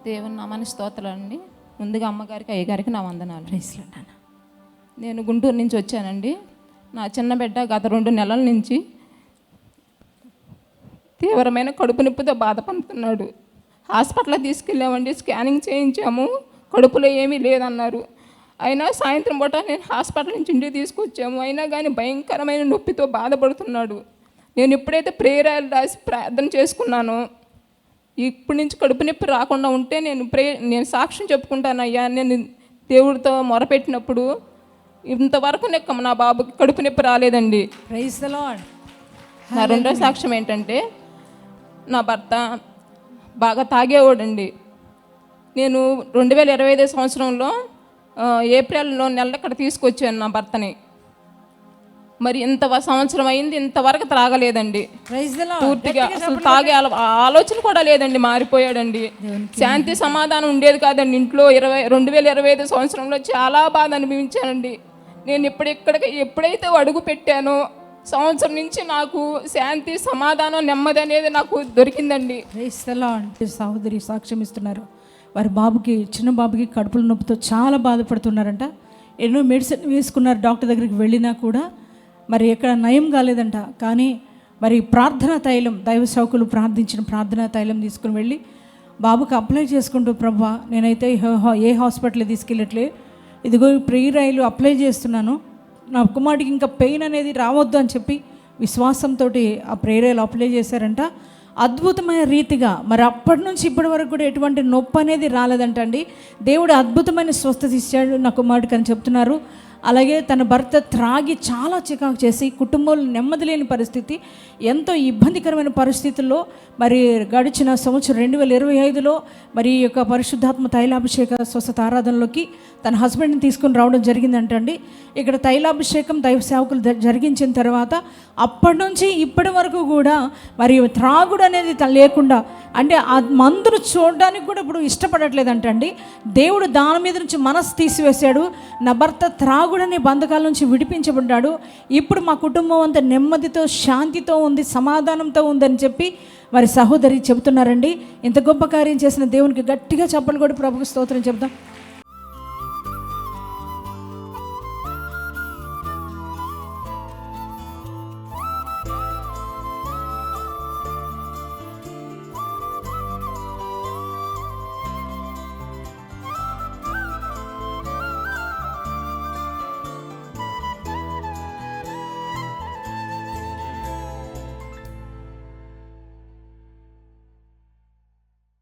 దేవుని నామానికి స్తోత్రాలండి. ముందుగా అమ్మగారికి అయ్యగారికి నా వందనాలు. ప్రైజ్లాడ్. నేను గుంటూరు నుంచి వచ్చానండి. నా చిన్న బిడ్డ గత 2 నెలల నుంచి తీవ్రమైన కడుపు నొప్పితో బాధపడుతున్నాడు. హాస్పిటల్కి తీసుకెళ్ళామండి, స్కానింగ్ చేయించాము, కడుపులో ఏమీ లేదన్నారు. అయినా సాయంత్రం పూట నేను హాస్పిటల్ నుంచి ఇంటికి తీసుకొచ్చాము, అయినా కానీ భయంకరమైన నొప్పితో బాధపడుతున్నాడు. నేను ఎప్పుడైతే ప్రేయర్ రాసి ప్రార్థన చేసుకున్నానో ఇప్పటి నుంచి కడుపు నొప్పి రాకుండా ఉంటే నేను సాక్ష్యం చెప్పుకుంటానయ్యా. నేను దేవుడితో మొరపెట్టినప్పుడు ఇంతవరకు నా బాబుకి కడుపు నొప్పి రాలేదండి. Praise the Lord. నా రెండో సాక్ష్యం ఏంటంటే, నా భర్త బాగా తాగేవాడండి. నేను 2025 సంవత్సరంలో ఏప్రిల్లో నెల ఇక్కడ తీసుకొచ్చాను నా భర్తని. మరి సంవత్సరం అయింది, ఇంతవరకు త్రాగలేదండి. పూర్తిగా అసలు తాగే ఆలోచన కూడా లేదండి, మారిపోయాడండి. శాంతి సమాధానం ఉండేది కాదండి ఇంట్లో. 2025 సంవత్సరంలో చాలా బాధ అనిపించానండి. నేను ఎప్పుడైతే అడుగు పెట్టానో సంవత్సరం నుంచి నాకు శాంతి సమాధానం నెమ్మది అనేది నాకు దొరికిందండి. సహోదరి సాక్ష్యం ఇస్తున్నారు. వారి బాబుకి, చిన్న బాబుకి కడుపుల నొప్పితో చాలా బాధపడుతున్నారంట. ఎన్నో మెడిసిన్ వేసుకున్నారు, డాక్టర్ దగ్గరికి వెళ్ళినా కూడా మరి ఎక్కడ నయం కాలేదంట. కానీ మరి ప్రార్థనా తైలం, దైవ సేవకులు ప్రార్థించిన ప్రార్థనా తైలం తీసుకుని వెళ్ళి బాబుకి అప్లై చేసుకుంటూ, ప్రభా నేనైతే ఏ హాస్పిటల్ తీసుకెళ్ళట్లే, ఇదిగో ప్రేయర్ ఆయిల్ అప్లై చేస్తున్నాను, నా కుమారుడికి ఇంకా పెయిన్ అనేది రావద్దు అని చెప్పి విశ్వాసంతో ఆ ప్రేయర్ ఆయిల్ అప్లై చేశారంట. అద్భుతమైన రీతిగా మరి అప్పటి నుంచి ఇప్పటి వరకు కూడా ఎటువంటి నొప్పి అనేది రాలేదంటండి. దేవుడు అద్భుతమైన స్వస్థత ఇచ్చాడు నా కుమారుడికి అని చెప్తున్నారు. అలాగే తన భర్త త్రాగి చాలా చికాకు చేసి కుటుంబంలో నెమ్మది లేని పరిస్థితి, ఎంతో ఇబ్బందికరమైన పరిస్థితుల్లో మరి గడిచిన సంవత్సరం 2025లో మరి ఈ యొక్క పరిశుద్ధాత్మ తైలాభిషేక స్వస్థత ఆరాధనలోకి తన హస్బెండ్ని తీసుకుని రావడం జరిగిందంటండి. ఇక్కడ తైలాభిషేకం దైవ సేవకులు జరిగించిన తర్వాత అప్పటి నుంచి ఇప్పటి వరకు కూడా మరి త్రాగుడు అనేది లేకుండా, అంటే ఆ మందును చూడడానికి కూడా ఇప్పుడు ఇష్టపడట్లేదంటండి. దేవుడు దాని మీద నుంచి మనసు తీసివేశాడు. నా భర్త త్రాగుడనే బంధకాల నుంచి విడిపించబడ్డాడు. ఇప్పుడు మా కుటుంబం అంతా నెమ్మదితో, శాంతితో ఉంది, సమాధానంతో ఉందని చెప్పి మరి సహోదరి చెబుతున్నారండి. ఇంత గొప్ప కార్యం చేసిన దేవునికి గట్టిగా చప్పట్లు కూడా ప్రభువుకు స్తోత్రం చెప్దాం.